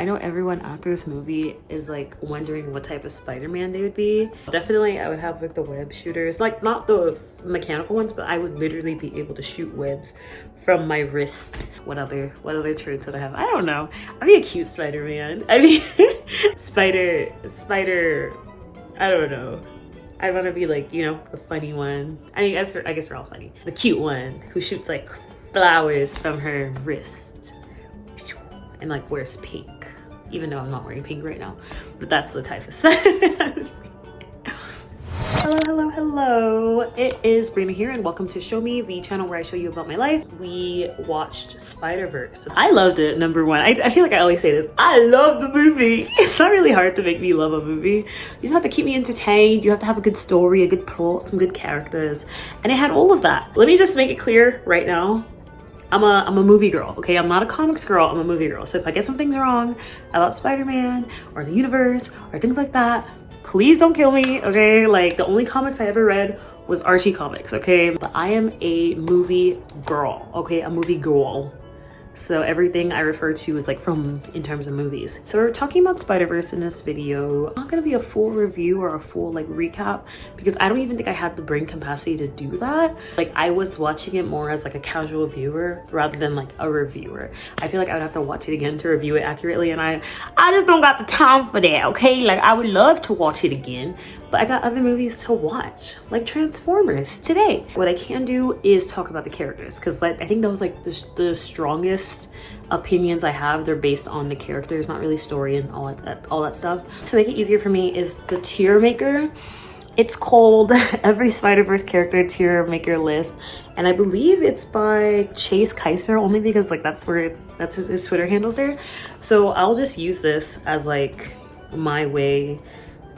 I know everyone after this movie is like wondering what type of Spider-Man they would be. Definitely I would have like the web shooters, like not the mechanical ones, but I would literally be able to shoot webs from my wrist. What other traits would I have? I don't know. I'd be a cute Spider-Man. I mean, spider, I don't know. I want to be like, you know, the funny one. I mean, I guess they're all funny. The cute one who shoots like flowers from her wrist and like wears pink. Even though I'm not wearing pink right now, but that's the type of Spider-Man. Hello. It is Brina here and welcome to Show Me, the channel where I show you about my life. We watched Spider-Verse. I loved it, number one. I feel like I always say this. I love the movie. It's not really hard to make me love a movie. You just have to keep me entertained. You have to have a good story, a good plot, some good characters. And it had all of that. Let me just make it clear right now. I'm a movie girl, okay? I'm not a comics girl, I'm a movie girl. So if I get some things wrong about Spider-Man or the universe or things like that, please don't kill me, okay? Like the only comics I ever read was Archie comics, okay? But I am a movie girl, okay? A movie girl. So everything I refer to is like from in terms of movies. So we're talking about Spider-Verse in this video. Not gonna be a full review or a full like recap because I don't even think I had the brain capacity to do that. Like I was watching it more as like a casual viewer rather than like a reviewer. I feel like I would have to watch it again to review it accurately and I just don't got the time for that, okay? Like I would love to watch it again, but I got other movies to watch, like Transformers today. What I can do is talk about the characters because like I think that was like the strongest opinions I have. They're based on the characters, not really story and all that stuff. To make it easier for me is the tier maker. It's called Every Spider-Verse Character Tier Maker List, and I believe it's by Chase Kaiser, only because like that's his Twitter handles there. So I'll just use this as like my way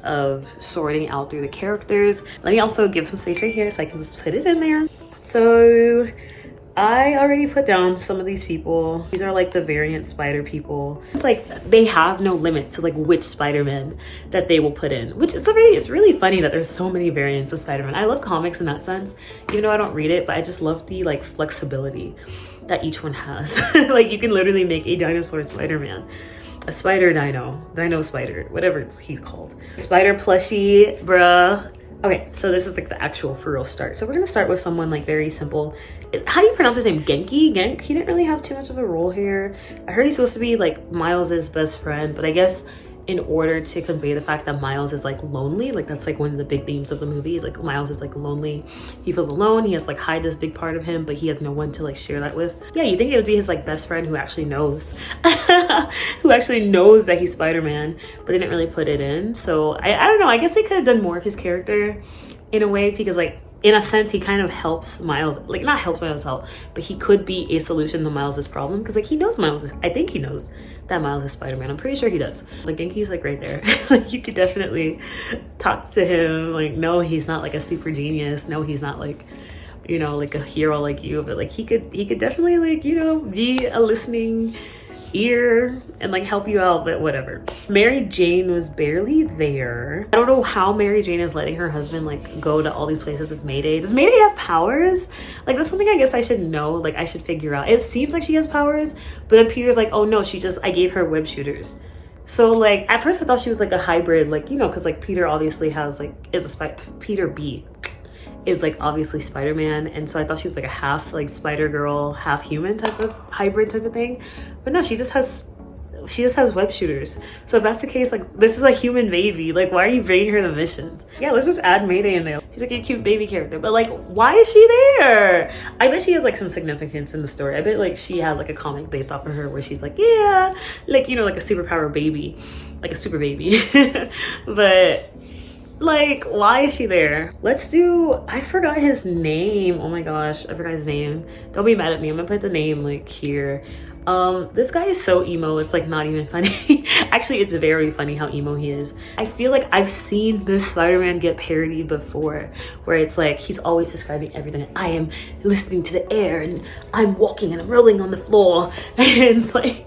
of sorting out through the characters. Let me also give some space right here so I can just put it in there. So I already put down some of these people. These are like the variant spider people. It's like they have no limit to like which Spider-Man that they will put in, which it's really funny that there's so many variants of Spider-Man. I love comics in that sense, even though I don't read it, but I just love the like flexibility that each one has. Like you can literally make a dinosaur Spider-Man, a spider dino spider, whatever he's called. Spider plushie, bruh. Okay, so this is like the actual for real start. So we're gonna start with someone like very simple. How do you pronounce his name? Genki? Genk? He didn't really have too much of a role here. I heard he's supposed to be like Miles's best friend, but I guess in order to convey the fact that Miles is like lonely, like that's like one of the big themes of the movie is like Miles is like lonely. He feels alone. He has like hide this big part of him, but he has no one to like share that with. Yeah, you think it would be his like best friend who actually knows, who actually knows that he's Spider-Man, but didn't really put it in. So I don't know. I guess they could have done more of his character in a way because like in a sense he kind of helps Miles, like not helps Miles out, but he could be a solution to Miles's problem because like he knows I think he knows that Miles is Spider-Man. I'm pretty sure he does. Like Genki's like right there. Like you could definitely talk to him. Like no, he's not like a super genius. No, he's not like, you know, like a hero like you, but like he could definitely like, you know, be a listening ear and like help you out, but whatever. Mary Jane was barely there. I don't know how Mary Jane is letting her husband like go to all these places with Mayday. Does Mayday have powers? Like that's something I guess I should know, like I should figure out. It seems like she has powers, but then Peter's like, oh no, I gave her web shooters. So like at first I thought she was like a hybrid, like, you know, because like Peter obviously has like Peter B is like obviously Spider-Man, and so I thought she was like a half like spider girl, half human type of hybrid type of thing, but no, she just has web shooters. So if that's the case, like this is a human baby, like why are you bringing her the missions? Yeah, let's just add Mayday in there. She's like a cute baby character, but like why is she there? I bet she has like some significance in the story. I bet like she has like a comic based off of her where she's like, yeah, like, you know, like a superpower baby, like a super baby. But like why is she there? I forgot his name. Oh my gosh, I forgot his name. Don't be mad at me. I'm gonna put the name like here. This guy is so emo, it's like not even funny. Actually, it's very funny how emo he is. I feel like I've seen this Spider-Man get parodied before, where it's like he's always describing everything. I am listening to the air and I'm walking and I'm rolling on the floor. And it's like,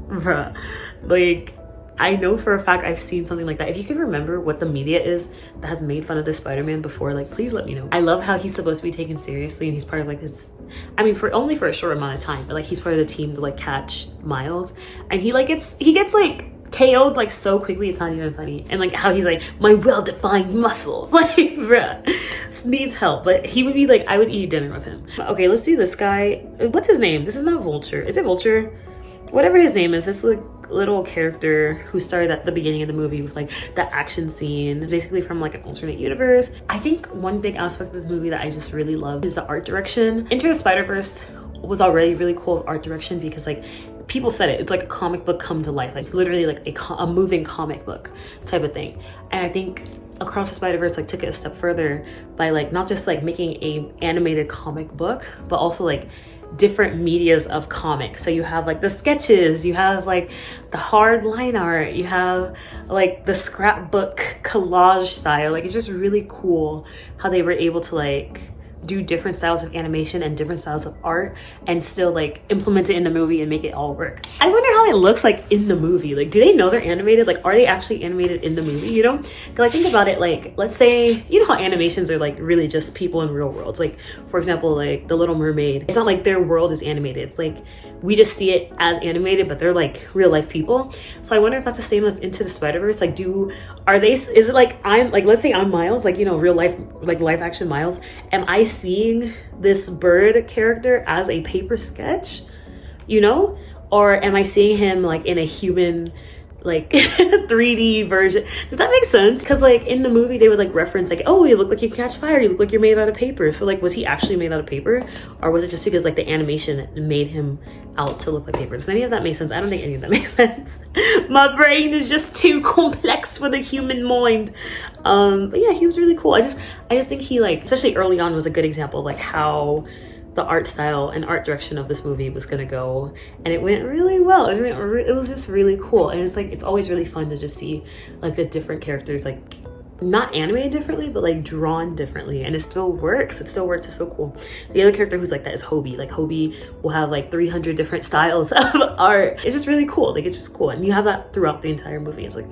bruh, like I know for a fact I've seen something like that. If you can remember what the media is that has made fun of this Spider-Man before, like, please let me know. I love how he's supposed to be taken seriously and he's part of like this, I mean, for only for a short amount of time, but like he's part of the team to like catch Miles, and he gets like KO'd like so quickly, it's not even funny. And like how he's like, my well-defined muscles, like bruh, needs help. But he would be like, I would eat dinner with him. Okay, let's do this guy. What's his name? This is not Vulture. Is it Vulture? Whatever his name is, this like little character who started at the beginning of the movie with like the action scene, basically from like an alternate universe. I think one big aspect of this movie that I just really love is the art direction. Into the Spider-Verse was already really cool art direction because like people said it's like a comic book come to life. Like, it's literally like a moving comic book type of thing. And I think Across the Spider-Verse like took it a step further by like not just like making a animated comic book, but also like different medias of comics. So you have like the sketches, you have like the hard line art, you have like the scrapbook collage style. Like, it's just really cool how they were able to like do different styles of animation and different styles of art and still like implement it in the movie and make it all work. I wonder how it looks like in the movie. Like, do they know they're animated? Like, are they actually animated in the movie, you know? Because I think about it, like, let's say, you know how animations are like really just people in real worlds. Like, for example, like The Little Mermaid, it's not like their world is animated. It's like we just see it as animated, but they're like real life people. So I wonder if that's the same as Into the Spider-Verse. Like, is it like, I'm like, let's say I'm Miles, like, you know, real life, like live action Miles. Am I seeing this bird character as a paper sketch, you know? Or am I seeing him like in a human, like 3D version? Does that make sense? Because like in the movie they would like reference like, oh, you look like you catch fire, you look like you're made out of paper. So like, was he actually made out of paper, or was it just because like the animation made him out to look like paper? Does any of that make sense? I don't think any of that makes sense. My brain is just too complex for the human mind. But yeah, he was really cool. I just think he, like, especially early on, was a good example of like how the art style and art direction of this movie was gonna go, and it went really well. It was just really cool. And it's like, it's always really fun to just see like the different characters like not animated differently, but like drawn differently, and it still works. It's so cool. The other character who's like that is Hobie. Like, Hobie will have like 300 different styles of art. It's just really cool. Like, it's just cool, and you have that throughout the entire movie. It's like,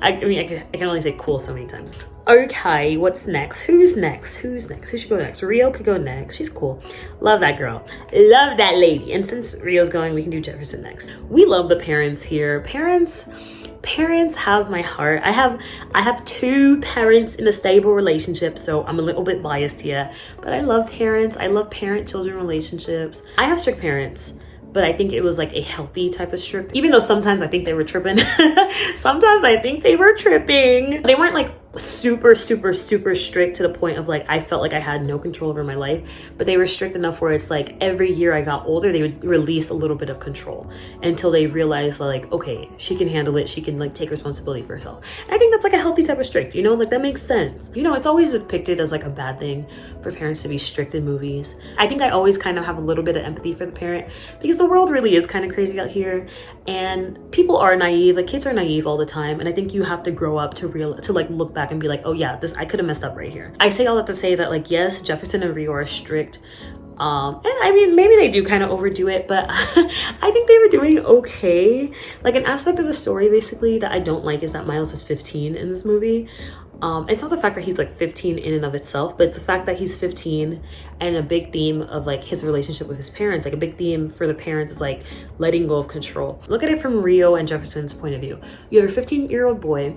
I can only say cool so many times. Okay, what's next? Who's next? Who should go next? Rio could go next. She's cool. Love that girl. Love that lady. And since Rio's going, we can do Jefferson next. We love the parents here. Parents have my heart. I have two parents in a stable relationship, so I'm a little bit biased here, but I love parents. I love parent-children relationships. I have strict parents, but I think it was like a healthy type of strict, even though sometimes I think they were tripping. Sometimes I think they were tripping. They weren't like super strict to the point of like I felt like I had no control over my life, but they were strict enough where it's like every year I got older, they would release a little bit of control until they realized like, okay, she can handle it, she can like take responsibility for herself. And I think that's like a healthy type of strict, you know, like that makes sense. You know, it's always depicted as like a bad thing for parents to be strict in movies. I think I always kind of have a little bit of empathy for the parent, because the world really is kind of crazy out here, and people are naive. Like, kids are naive all the time, and I think you have to grow up to like look back and be like, oh yeah, I could have messed up right here. I say all that to say that, like, yes, Jefferson and Rio are strict, and I mean, maybe they do kind of overdo it, but I think they were doing okay. Like, an aspect of the story basically that I don't like is that Miles was 15 in this movie. It's not the fact that he's like 15 in and of itself, but it's the fact that he's 15, and a big theme of like his relationship with his parents, like a big theme for the parents is like letting go of control. Look at it from Rio and Jefferson's point of view. You have a 15-year-old boy.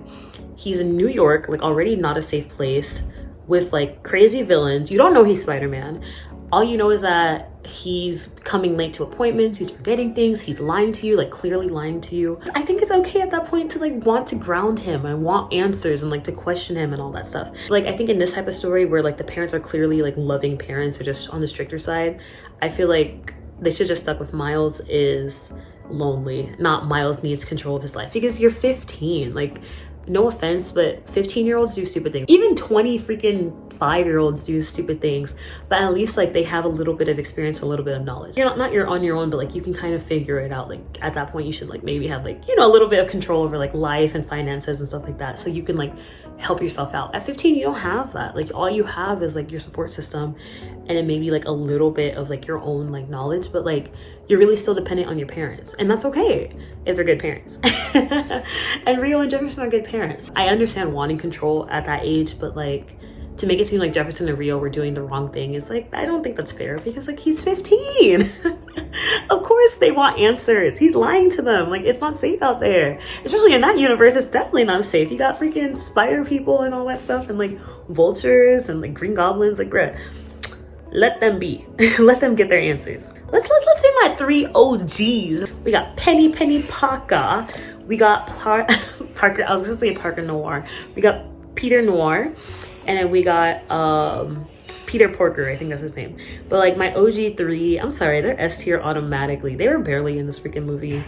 He's in New York, like already not a safe place, with like crazy villains. You don't know he's Spider-Man. All you know is that he's coming late to appointments, he's forgetting things, he's lying to you, like clearly lying to you. I think it's okay at that point to like want to ground him and want answers and like to question him and all that stuff. Like, I think in this type of story where like the parents are clearly like loving parents or just on the stricter side, I feel like they should just stuck with Miles is lonely, not Miles needs control of his life, because you're 15. Like, no offense, but 15-year-olds do stupid things. Even 20 freaking 5-year-olds do stupid things, but at least like they have a little bit of experience, a little bit of knowledge. You're not you're on your own, but like you can kind of figure it out. Like at that point you should like maybe have like, you know, a little bit of control over like life and finances and stuff like that, so you can like help yourself out. At 15 you don't have that. Like all you have is like your support system and then maybe like a little bit of like your own like knowledge, but like you're really still dependent on your parents, and that's okay if they're good parents. And Rio and Jefferson are good parents. I understand wanting control at that age, but like to make it seem like Jefferson and Rio were doing the wrong thing is like, I don't think that's fair, because like he's 15. Of course they want answers. He's lying to them. Like it's not safe out there, especially in that universe. It's definitely not safe. You got freaking spider people and all that stuff, and like vultures and like green goblins. Like bruh, let them be. Let them get their answers. Let's do my 3 OGs. We got Penny Parker. We got Parker. I was gonna say Parker Noir. We got Peter Noir, and then we got Peter Porker. I think that's his name. But like my OG 3, I'm sorry, they're S tier automatically. They were barely in this freaking movie.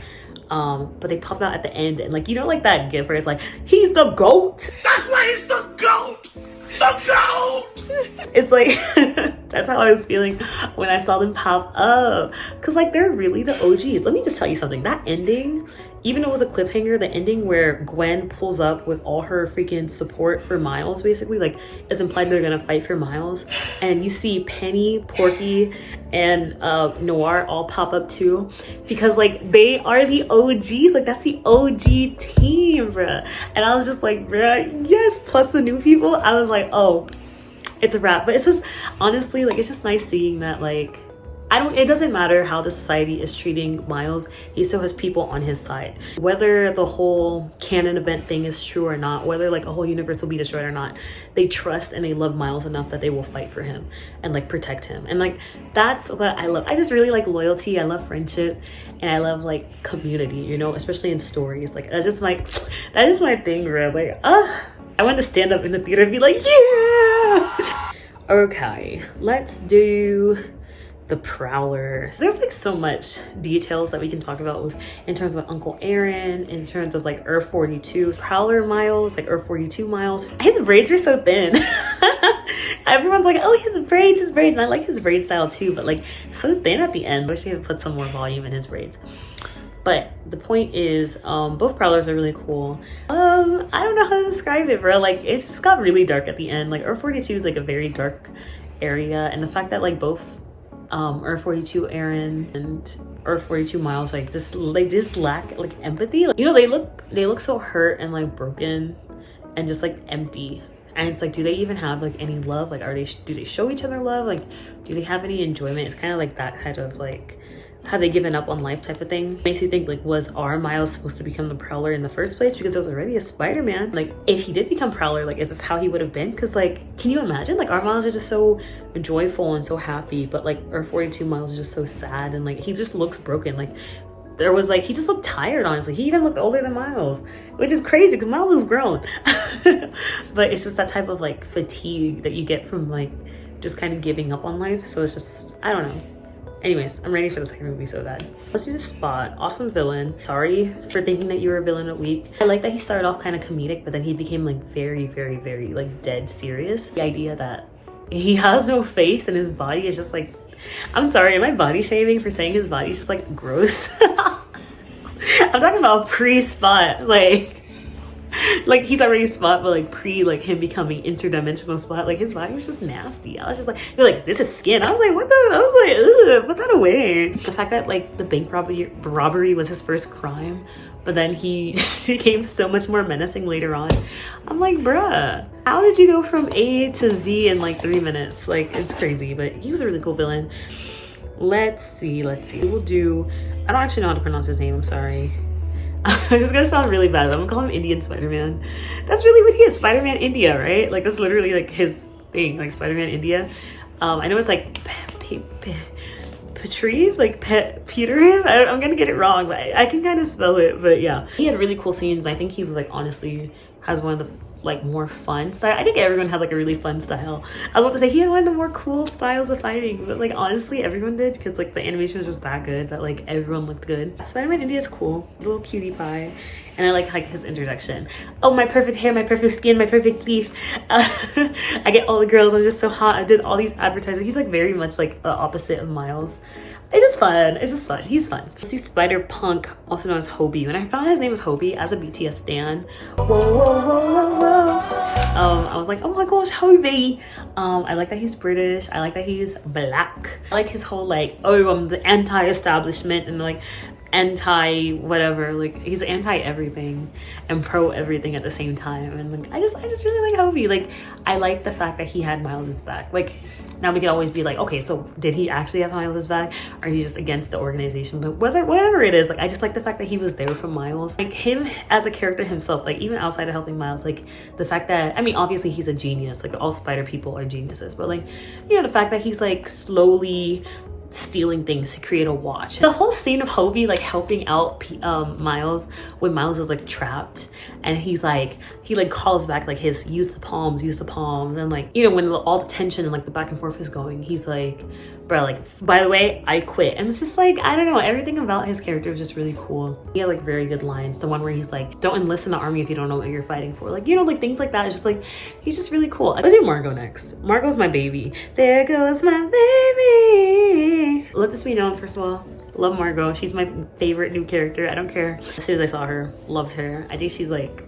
But they popped out at the end, and like, you know, like that gif where it's like, he's the GOAT. That's why he's the GOAT. The GOAT. It's like that's how I was feeling when I saw them pop up, because like they're really the OGs. Let me just tell you something, that ending, even though it was a cliffhanger, the ending where Gwen pulls up with all her freaking support for Miles, basically like it's implied they're gonna fight for Miles, and you see Penny, Porky, and Noir all pop up too, because like they are the OGs. Like that's the OG team, bruh. And I was just like, bruh, yes. Plus the new people, I was like, oh, it's a wrap. But it's just, honestly, like it's just nice seeing that like it doesn't matter how the society is treating Miles, he still has people on his side. Whether the whole canon event thing is true or not, whether like a whole universe will be destroyed or not, they trust and they love Miles enough that they will fight for him and like protect him. And like that's what I love. I just really like loyalty. I love friendship, and I love like community, you know, especially in stories. Like that's just like, that is my thing, bro. Like I want to stand up in the theater and be like, yeah. Okay, let's do the Prowler. There's like so much details that we can talk about in terms of Uncle Aaron, in terms of like Earth 42, Prowler Miles, like Earth 42 Miles. His braids were so thin. Everyone's like, oh, his braids, and I like his braid style too, but like so thin at the end. Wish he had put some more volume in his braids. But the point is, both Prowlers are really cool. I don't know how to describe it, bro. Like it's just got really dark at the end. Like Earth 42 is like a very dark area, and the fact that like both Earth 42 Aaron and Earth 42 Miles like they just lack like empathy. Like, you know, they look so hurt and like broken and just like empty. And it's like, do they even have like any love? Like do they show each other love? Like do they have any enjoyment? It's kind of like that kind of like, have they given up on life type of thing. Makes you think like, was our Miles supposed to become the Prowler in the first place, because there was already a Spider-Man? Like if he did become Prowler, like is this how he would have been? Because like, can you imagine, like our Miles are just so joyful and so happy, but like our 42 Miles is just so sad, and like he just looks broken. Like there was like, he just looked tired, honestly. He even looked older than Miles, which is crazy because Miles is grown. But it's just that type of like fatigue that you get from like just kind of giving up on life. So it's just, I don't know. Anyways, I'm ready for the second movie so bad. Let's do the Spot. Awesome villain. Sorry for thinking that you were a villain a week. I like that he started off kind of comedic, but then he became like very, very, very like dead serious. The idea that he has no face and his body is just like, I'm sorry, am I body shaming for saying his body's just like gross? I'm talking about pre-Spot, like he's already Spot, but like pre like him becoming interdimensional Spot, like his body was just nasty. I was just like, you're like, this is skin. I was like, what the, I was like, ugh, put that away. The fact that like the bank robbery was his first crime, but then he became so much more menacing later on. I'm like, bruh, how did you go from A to Z in like 3 minutes? Like it's crazy, but he was a really cool villain. Let's see. We'll do, I don't actually know how to pronounce his name, I'm sorry. It's gonna sound really bad, but I'm gonna call him Indian Spider-Man. That's really what he is, Spider-Man India, right? Like that's literally like his thing, like Spider-Man India. I know it's like Petriv, like Peteriv. I'm gonna get it wrong, but I can kind of spell it. But yeah, he had really cool scenes. I think he was like honestly has one of the like more fun style. I think everyone had like a really fun style. I was about to say he had one of the more cool styles of fighting, but like honestly everyone did, because like the animation was just that good that like everyone looked good. Spider-Man India is cool. He's a little cutie pie, and I like his introduction. Oh, my perfect hair, my perfect skin, my perfect leaf. I get all the girls, I'm just so hot. I did all these advertisements. He's like very much like the opposite of Miles. It's just fun. It's just fun. He's fun. Let's do Spider-Punk, also known as Hobie. When I found his name was Hobie as a BTS stan, whoa, whoa, whoa, whoa, whoa. I was like, oh my gosh, Hobie. I like that he's British. I like that he's black. I like his whole like, oh, I'm the anti-establishment and like anti whatever, like he's anti everything and pro everything at the same time. And like I just really like Hobie. Like I like the fact that he had Miles's back. Like now we could always be like, okay, so did he actually have Miles's back, or is he just against the organization? But whatever it is, like I just like the fact that he was there for Miles. Like him as a character himself, like even outside of helping Miles, like the fact that, I mean obviously he's a genius, like all spider people are geniuses, but like, you know, the fact that he's like slowly stealing things to create a watch. The whole scene of Hobie like helping out Miles when Miles is like trapped, and he's like, he like calls back like his use the palms, and like, you know, when all the tension and like the back and forth is going, he's like, bro, like, by the way, I quit. And it's just like, I don't know, everything about his character was just really cool. He had like very good lines. The one where he's like, don't enlist in the army if you don't know what you're fighting for. Like, you know, like things like that. It's just like, he's just really cool. Let's do Margot next. Margot's my baby. There goes my baby. Let this be known, first of all, love Margot. She's my favorite new character. I don't care. As soon as I saw her, loved her. I think she's like,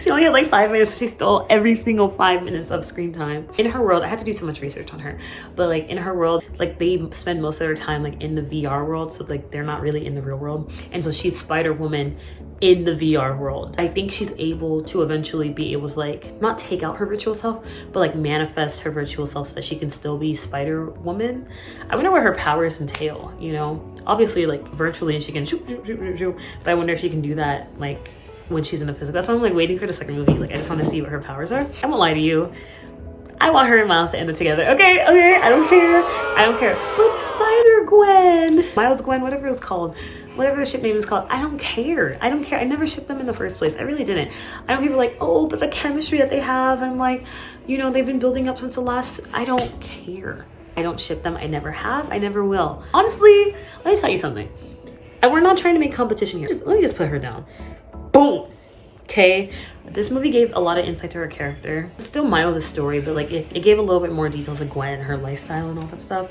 she only had like 5 minutes, but she stole every single 5 minutes of screen time. In her world, I had to do so much research on her, but like in her world, like they spend most of their time like in the VR world, so like they're not really in the real world. And so she's Spider-Woman in the VR world. I think she's able to eventually be able to like not take out her virtual self, but like manifest her virtual self so that she can still be Spider-Woman. I wonder what her powers entail, you know? Obviously like virtually she can shoot, shoot, shoot, shoot, shoot, but I wonder if she can do that like when she's in the physical. That's why I'm like waiting for the second movie. Like I just want to see what her powers are. I won't lie to you, I want her and Miles to end it together. Okay, I don't care. But Spider-Gwen, Miles-Gwen, whatever it was called, whatever the ship name is called, I don't care. I never shipped them in the first place. I really didn't. I know people are like, oh, but the chemistry that they have, and like, you know, they've been building up since the last, I don't care. I don't ship them. I never have. I never will. Honestly, let me tell you something. And we're not trying to make competition here. Let me just put her down. Boom. Okay, this movie gave a lot of insight to her character. It's still Miles' story, but like it gave a little bit more details of Gwen and her lifestyle and all that stuff.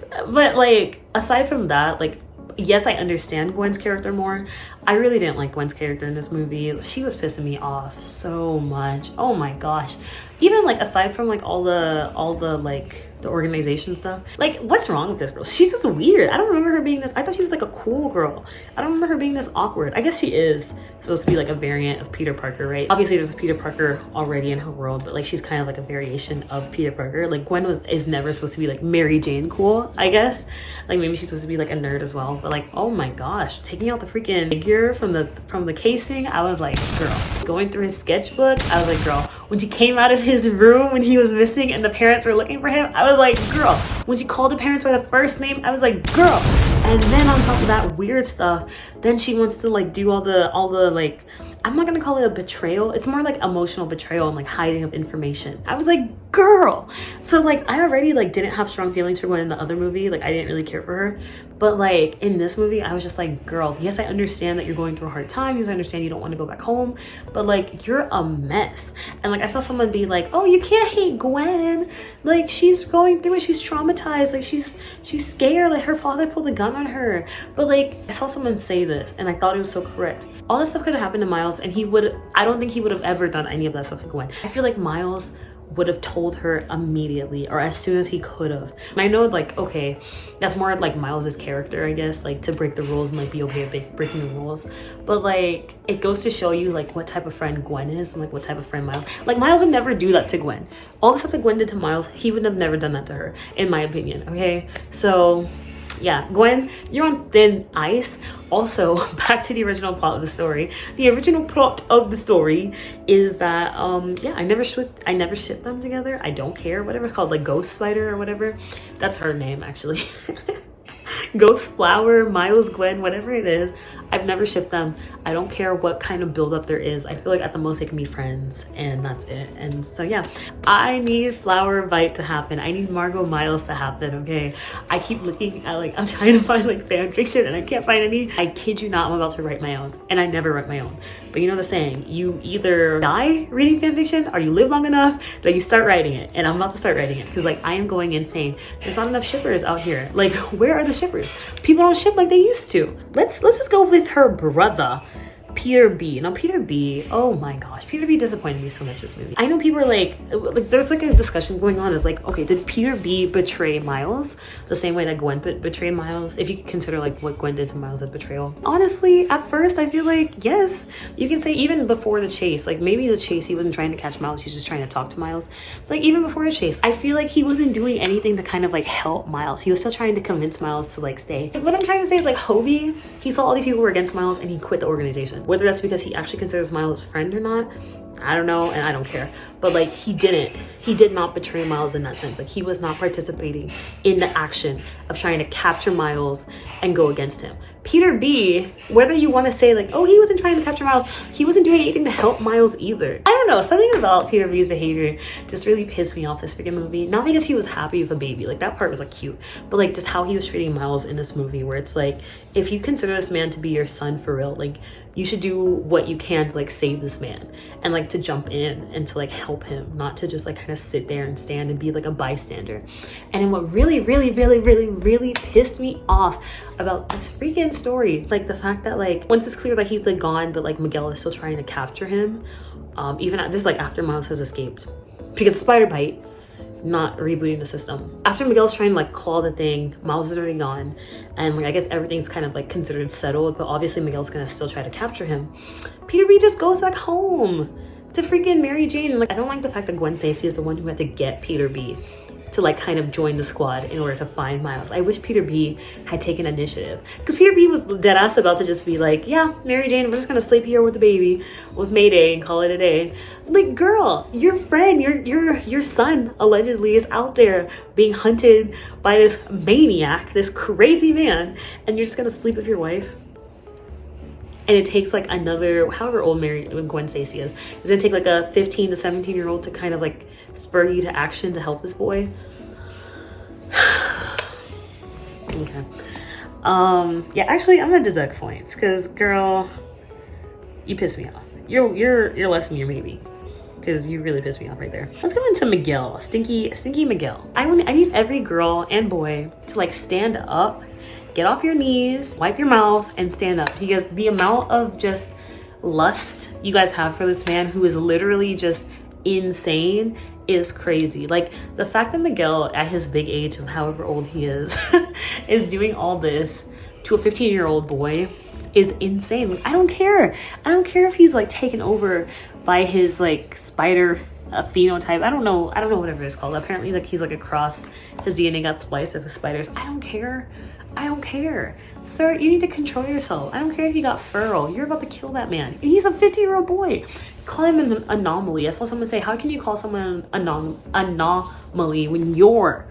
But like aside from that, like yes, I understand Gwen's character more. I really didn't like Gwen's character in this movie. She was pissing me off so much. Oh my gosh. Even like aside from like all the like the organization stuff, like what's wrong with this girl? She's just weird. I don't remember her being this, I thought she was like a cool girl. I don't remember her being this awkward. I guess she is supposed to be like a variant of Peter Parker, right? Obviously there's a Peter Parker already in her world, but like she's kind of like a variation of Peter Parker. Like Gwen is never supposed to be like Mary Jane cool, I guess. Like maybe she's supposed to be like a nerd as well, but like, oh my gosh, taking out the freaking figure from the casing, I was like, girl. Going through his sketchbook, I was like, girl. When she came out of his room when he was missing and the parents were looking for him, I was like, girl. When she called the parents by the first name, I was like, girl. And then on top of that weird stuff, then she wants to like do all the like, I'm not gonna call it a betrayal. It's more like emotional betrayal and like hiding of information. I was like, girl. So like I already like didn't have strong feelings for Gwen in the other movie. Like I didn't really care for her. But like in this movie, I was just like, girl, yes, I understand that you're going through a hard time. Yes, I understand you don't want to go back home, but like you're a mess. And like I saw someone be like, oh, you can't hate Gwen. Like she's going through it. She's traumatized. Like she's scared. Like her father pulled a gun on her. But like I saw someone say this and I thought it was so correct. All this stuff could have happened to Miles and I don't think he would have ever done any of that stuff to Gwen. I feel like Miles would have told her immediately or as soon as he could have. And I know like, okay, that's more like Miles's character, I guess, like to break the rules and like be okay with breaking the rules. But like it goes to show you like what type of friend Gwen is and like what type of friend Miles. Like Miles would never do that to Gwen. All the stuff that Gwen did to Miles, he would have never done that to her, in my opinion. Okay, so yeah, Gwen, you're on thin ice. Also, back to the original plot of the story. The original plot of the story is that yeah, I never shipped them together. I don't care, whatever it's called, like Ghost Spider or whatever. That's her name actually. Ghost Flower, Miles, Gwen, whatever it is, I've never shipped them. I don't care what kind of buildup there is. I feel like at the most they can be friends and that's it. And so yeah, I need Flower Bite to happen. I need Margot Miles to happen, okay? I keep looking at like, I'm trying to find like fan fiction and I can't find any. I kid you not, I'm about to write my own, and I never write my own. But you know the saying, you either die reading fan fiction or you live long enough that you start writing it. And I'm about to start writing it because like I am going insane. There's not enough shippers out here. Like, where are the shippers? People don't ship like they used to. Let's just go with her brother, Peter B. Now Peter B, oh my gosh, Peter B disappointed me so much this movie. I know people are like there's like a discussion going on. It's like, okay, did Peter B betray Miles the same way that Gwen betrayed Miles? If you could consider like what Gwen did to Miles as betrayal. Honestly, at first I feel like yes, you can say even before the chase, like maybe the chase he wasn't trying to catch Miles, he's just trying to talk to Miles. Like even before the chase, I feel like he wasn't doing anything to kind of like help Miles. He was still trying to convince Miles to like stay. What I'm trying to say is like Hobie, he saw all these people were against Miles and he quit the organization. Whether that's because he actually considers Miles a friend or not, I don't know, and I don't care. But like he did not betray Miles in that sense. Like he was not participating in the action of trying to capture Miles and go against him. Peter B, whether you want to say like, oh, he wasn't trying to capture Miles, he wasn't doing anything to help Miles either. I don't know, something about Peter B's behavior just really pissed me off this freaking movie. Not because he was happy with a baby, like that part was like cute, but like just how he was treating Miles in this movie, where it's like, if you consider this man to be your son for real, like you should do what you can to like save this man and like to jump in and to like help him, not to just like kind of sit there and stand and be like a bystander. And then what really pissed me off about this freaking story, like the fact that like once it's clear that he's like gone, but like Miguel is still trying to capture him, even at this, like after Miles has escaped because of spider bite, not rebooting the system. After Miguel's trying to like claw the thing, Miles is already gone, and like I guess everything's kind of like considered settled, but obviously Miguel's gonna still try to capture him. Peter B just goes back home to freaking Mary Jane. Like I don't like the fact that Gwen Stacy is the one who had to get Peter B to like kind of join the squad in order to find Miles. I wish Peter B had taken initiative, because Peter B was dead ass about to just be like, yeah, Mary Jane, we're just gonna sleep here with the baby with Mayday and call it a day. Like, girl, your friend, your son allegedly is out there being hunted by this maniac, this crazy man, and you're just gonna sleep with your wife? And it takes like another, however old Gwen Stacy is, it's gonna take like a 15 to 17-year-old to kind of like spur you to action to help this boy. Okay. Yeah, actually I'm gonna deduct points because girl, you pissed me off. You're less than your maybe, because you really pissed me off right there. Let's go into Miguel, stinky Miguel. I need every girl and boy to like stand up, get off your knees, wipe your mouths, and stand up, because the amount of just lust you guys have for this man who is literally just insane is crazy. Like the fact that Miguel at his big age of however old he is is doing all this to a 15-year-old boy is insane. Like, I don't care if he's like taken over by his like spider phenotype. I don't know whatever it's called. Apparently like he's like a cross, his DNA got spliced with the spiders. I don't care. Sir, you need to control yourself. I don't care if you got feral. You're about to kill that man. And he's a 15-year-old boy. Call him an anomaly. I saw someone say, how can you call someone an anomaly when you're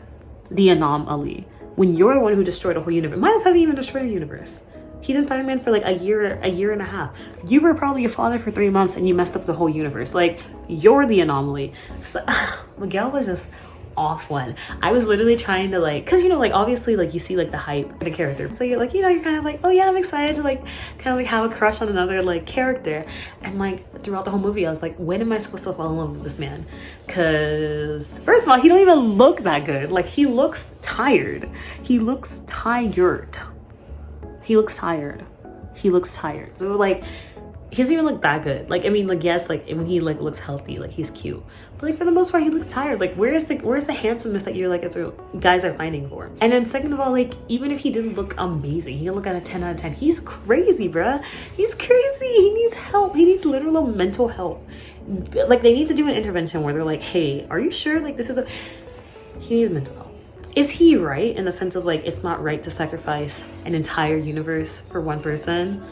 the anomaly? When you're the one who destroyed a whole universe. Miles hasn't even destroyed a universe. He's in Spider-Man for like a year and a half. You were probably a father for 3 months and you messed up the whole universe. Like, you're the anomaly. So, Miguel was just off one. I was literally trying to like, because you know, like obviously like you see like the hype for the character, so you're like, you know, you're kind of like, oh yeah, I'm excited to like kind of like have a crush on another like character. And like throughout the whole movie I was like, when am I supposed to fall in love with this man? Because first of all, he don't even look that good. Like he looks tired. He looks tired. So like he doesn't even look that good. Like, I mean, like, yes, like when he like looks healthy, like he's cute, but like for the most part he looks tired. Like where's the handsomeness that you're like as guys are finding for? And then second of all, like even if he didn't look amazing, he look at a 10 out of 10. He's crazy, bruh. He's crazy. He needs help. He needs literal mental help. Like they need to do an intervention where they're like, hey, are you sure like this is he needs mental help. Is he right in the sense of like it's not right to sacrifice an entire universe for one person?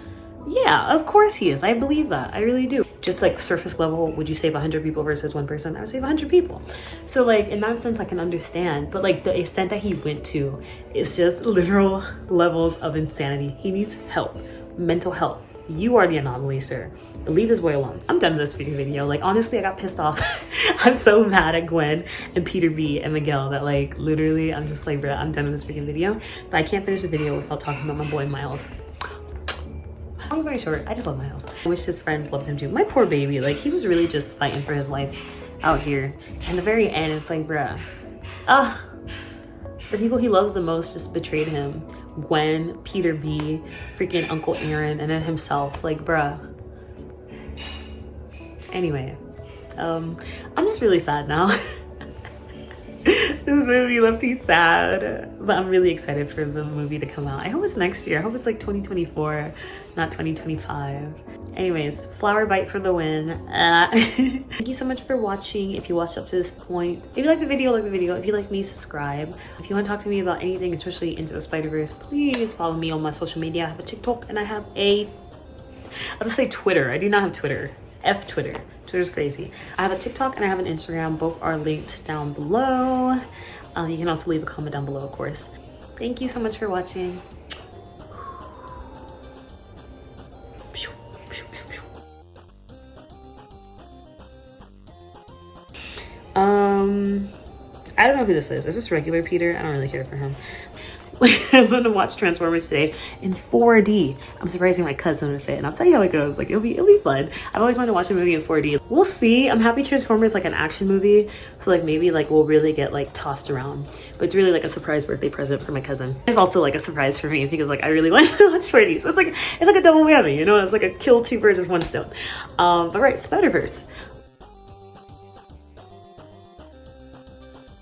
Yeah, of course he is. I believe that. I really do. Just like surface level, would you save 100 people versus one person? I would save 100 people. So like in that sense I can understand, but like the extent that he went to is just literal levels of insanity. He needs help. mental health. You are the anomaly, sir. Leave this boy alone. I'm done with this freaking video. Like, honestly, I got pissed off. I'm so mad at Gwen and Peter B and Miguel that, like, literally, I'm just like, bruh, I'm done with this freaking video. But I can't finish the video without talking about my boy Miles. Long story short, I just love Miles. I wish his friends loved him too. My poor baby, like, he was really just fighting for his life out here. And the very end, it's like, bruh, the people he loves the most just betrayed him. Gwen, Peter B, freaking Uncle Aaron, and then himself. Like, bruh. Anyway, I'm just really sad now. This movie left me sad, but I'm really excited for the movie to come out. I hope it's next year. I hope it's like 2024, not 2025. Anyways, flower bite for the win. Thank you so much for watching. If you watched up to this point, if you like the video, like the video. If you like me, subscribe. If you want to talk to me about anything, especially Into the Spider-Verse, please follow me on my social media. I have a TikTok and I have I'll just say Twitter. I do not have Twitter. F Twitter. Twitter's crazy. I have a TikTok and I have an Instagram. Both are linked down below. You can also leave a comment down below, of course. Thank you so much for watching. I don't know who this is. Is this regular Peter? I don't really care for him. I'm gonna watch Transformers today in 4D. I'm surprising my cousin with it, and I'll tell you how it goes. Like, it'll be fun. I've always wanted to watch a movie in 4D. We'll see. I'm happy Transformers like an action movie, so like maybe like we'll really get like tossed around. But it's really like a surprise birthday present for my cousin. It's also like a surprise for me because like I really want to watch 4D. So it's like a double whammy, you know? It's like a kill two birds with one stone. But right, Spider-Verse.